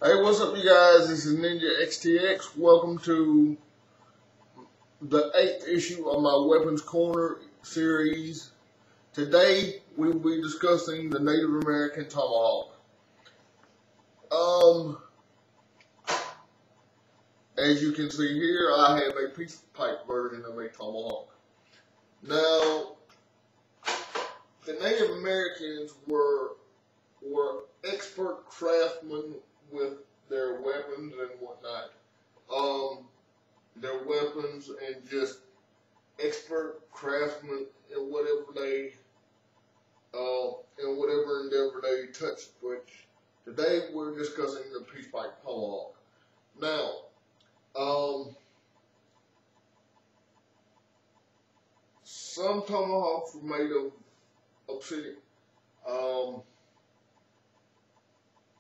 Hey, what's up, you guys? This is Ninja XTX. Welcome to the 8th issue of my Weapons Corner series. Today, we will be discussing the Native American Tomahawk. As you can see here, I have a piece pipe version of a Tomahawk. Now, the Native Americans were expert craftsmen with their weapons and whatnot. Their weapons and just expert craftsmen in whatever endeavor they touched. But today we're discussing the peace pipe tomahawk. Now, some tomahawks were made of obsidian,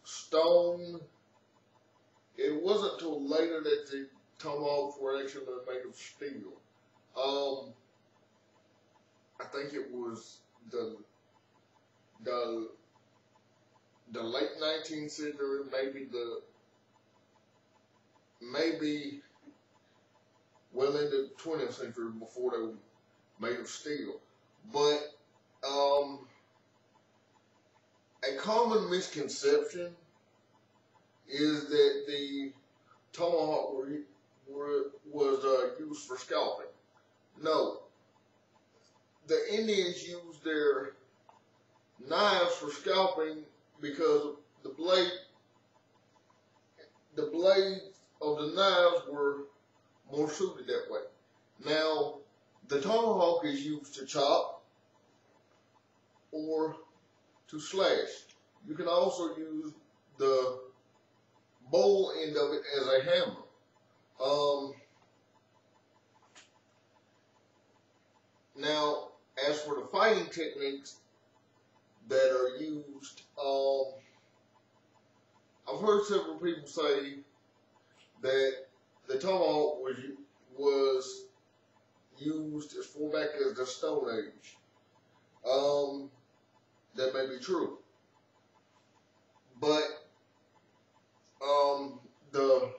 stone. It wasn't until later that the tomahawks were actually made of steel. I think it was the late 19th century, maybe well into the 20th century before they were made of steel. But a common misconception is that the tomahawk was used for scalping. No, the Indians used their knives for scalping because the blades of the knives were more suited that way. Now, the tomahawk is used to chop or to slash. You can also use the bowl end of it as a hammer. Now, as for the fighting techniques that are used, I've heard several people say that the tomahawk was used as far back as the Stone Age. That may be true, but the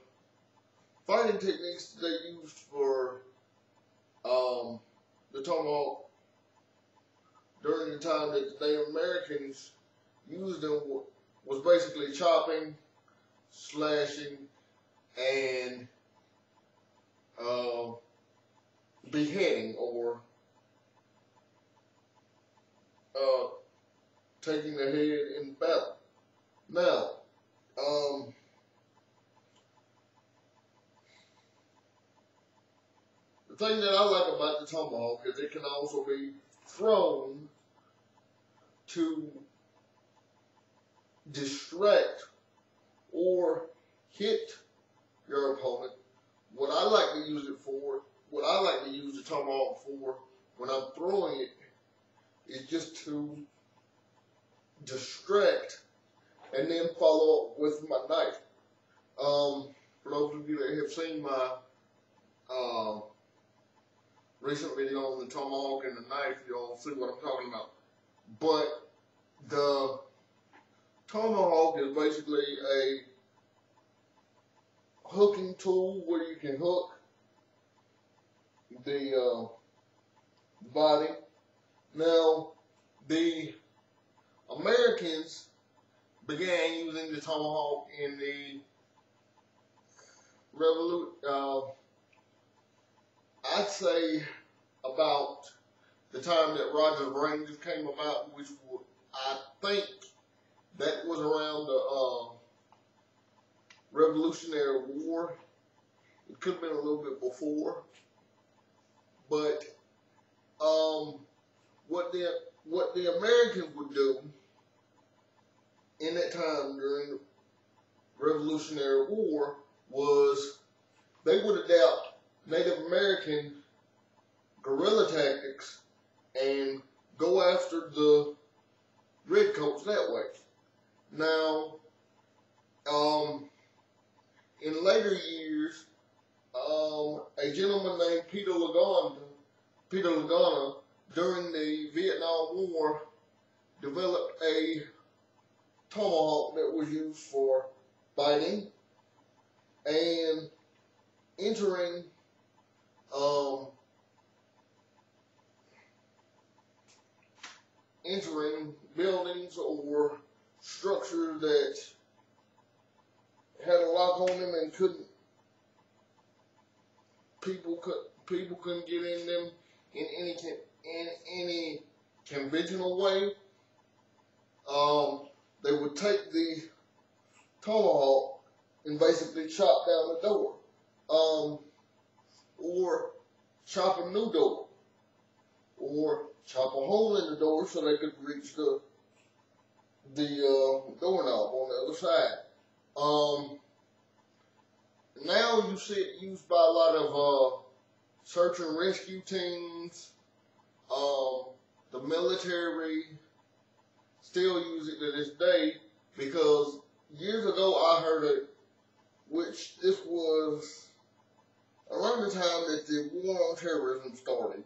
fighting techniques they used for the tomahawk during the time that the Native Americans used them was basically chopping, slashing, and beheading or taking the head in battle. Now, the thing that I like about the tomahawk is it can also be thrown to distract or hit your opponent. What I like to use the tomahawk for when I'm throwing it is just to distract and then follow up with my knife. For those of you that have seen my recent video on the tomahawk and the knife, you'll see what I'm talking about. But the tomahawk is basically a hooking tool where you can hook the body. Now, the Americans began using the tomahawk in the I'd say about the time that Roger's Rangers came about, which I think that was around the Revolutionary War. It could have been a little bit before, but what the Americans would do in that time during the Revolutionary War was they would adapt Native American guerrilla tactics and go after the redcoats that way. Now, in later years, a gentleman named Peter Lagana, during the Vietnam War, developed a tomahawk that was used for fighting and entering entering buildings or structures that had a lock on them and people couldn't get in them in any conventional way. They would take the tomahawk and basically chop down the door, or chop a new door, or chop a hole in the door so they could reach the doorknob on the other side. Now you see it used by a lot of search and rescue teams. The military still use it to this day, because years ago I heard it, which this was around the time that the war on terrorism started,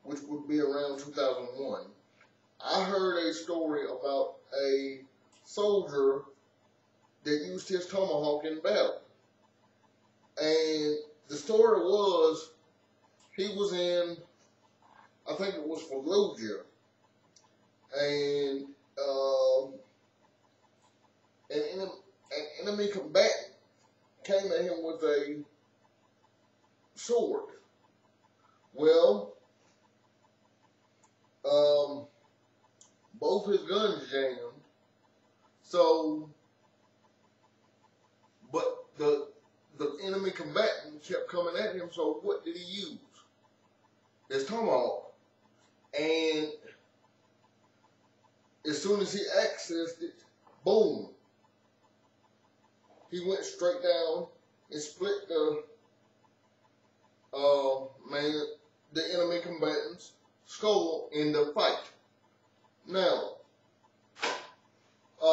which would be around 2001. I heard a story about a soldier that used his tomahawk in battle. And the story was, he was in, I think it was Fallujah, and an enemy combatant came at him with a sword. Well, both his guns jammed, so, but the enemy combatant kept coming at him, so what did he use? His tomahawk. And as soon as he accessed it, boom, he went straight down and split the enemy combatant's skull in the fight. Now, a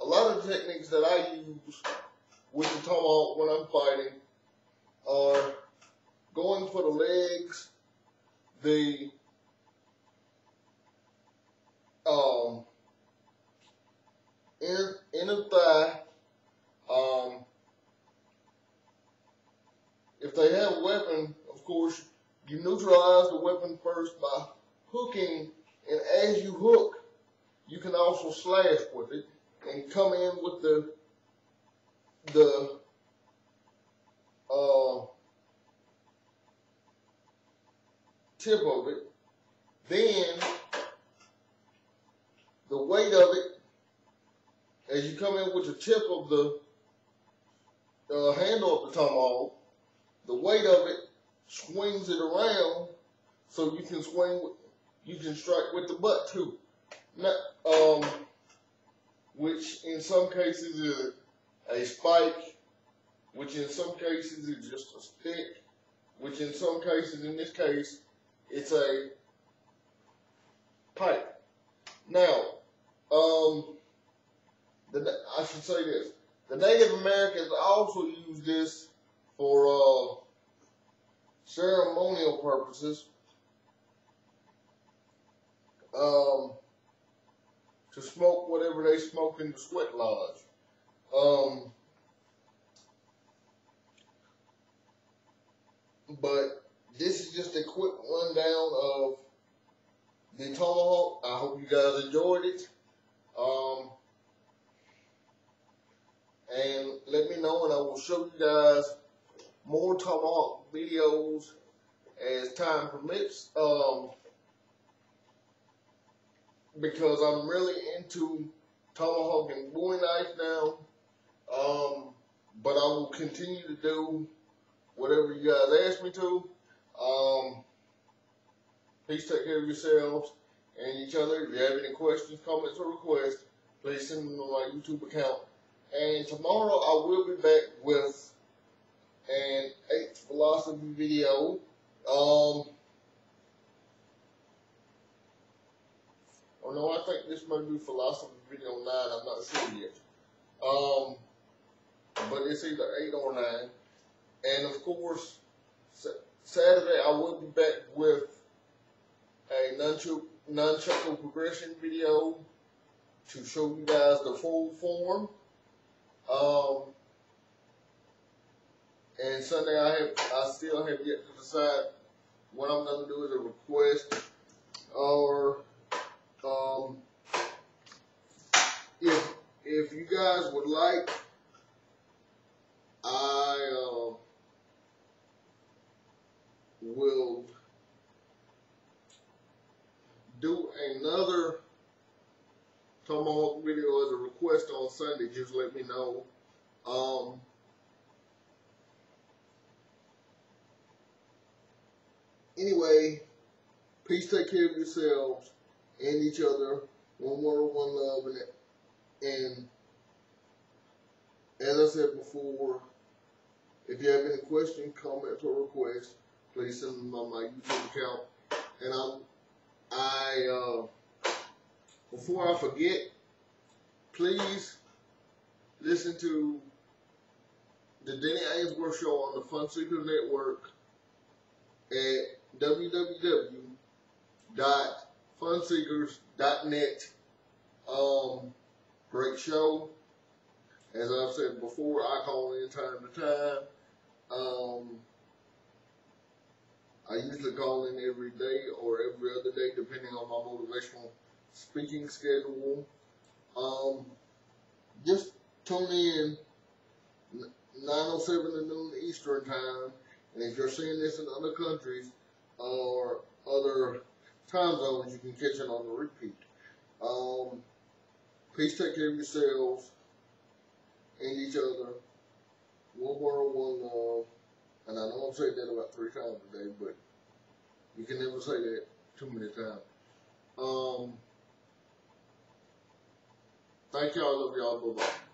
lot of the techniques that I use with the tomahawk when I'm fighting are going for the legs, the inner thigh. If they have a weapon, of course, you neutralize the weapon first by hooking, and as you hook, you can also slash with it and come in with the tip of it. Then the weight of it, as you come in with the tip of the handle of the tomahawk, the weight of it swings it around, so you can strike with the butt too. Now, which in some cases is a spike, which in some cases is just a stick, which in some cases, in this case, it's a pipe. Now, I should say this. The Native Americans also use this for ceremonial purposes, to smoke whatever they smoke in the sweat lodge. But this is just a quick rundown of the tomahawk. I hope you guys enjoyed it. And let me know, and I will show you guys more tomahawk videos as time permits. Because I'm really into tomahawk and bowie knife now. But I will continue to do whatever you guys ask me to. Please take care of yourselves and each other. If you have any questions, comments, or requests, please send them to my YouTube account. And tomorrow I will be back with an 8th philosophy video. Oh no, I think this might be philosophy video 9. I'm not sure yet. But it's either 8 or 9. And of course, Saturday I will be back with a nunchaku progression video. to show you guys the full form. And Sunday I still have yet to decide what I'm gonna do as a request, or if you guys would like, I will do another Tomahawk video as a request on Sunday. Just let me know. Anyway, peace, take care of yourselves and each other. One world, one love, and as I said before, if you have any questions, comments, or requests, please send them on my YouTube account. And before I forget, please listen to the Denny Ainsworth Show on the Fun Seekers Network at www.funseekers.net. Great show. As I've said before, I call in time to time. I usually call in every day or every other day, depending on my motivational speaking schedule. Just tune in 9:07 to noon Eastern time. And if you're seeing this in other countries or other time zones, you can catch it on the repeat. Please take care of yourselves and each other. One world, one love. And I know I'm saying that about 3 times today, but you can never say that too many times. Thank y'all. Love y'all. Bye-bye.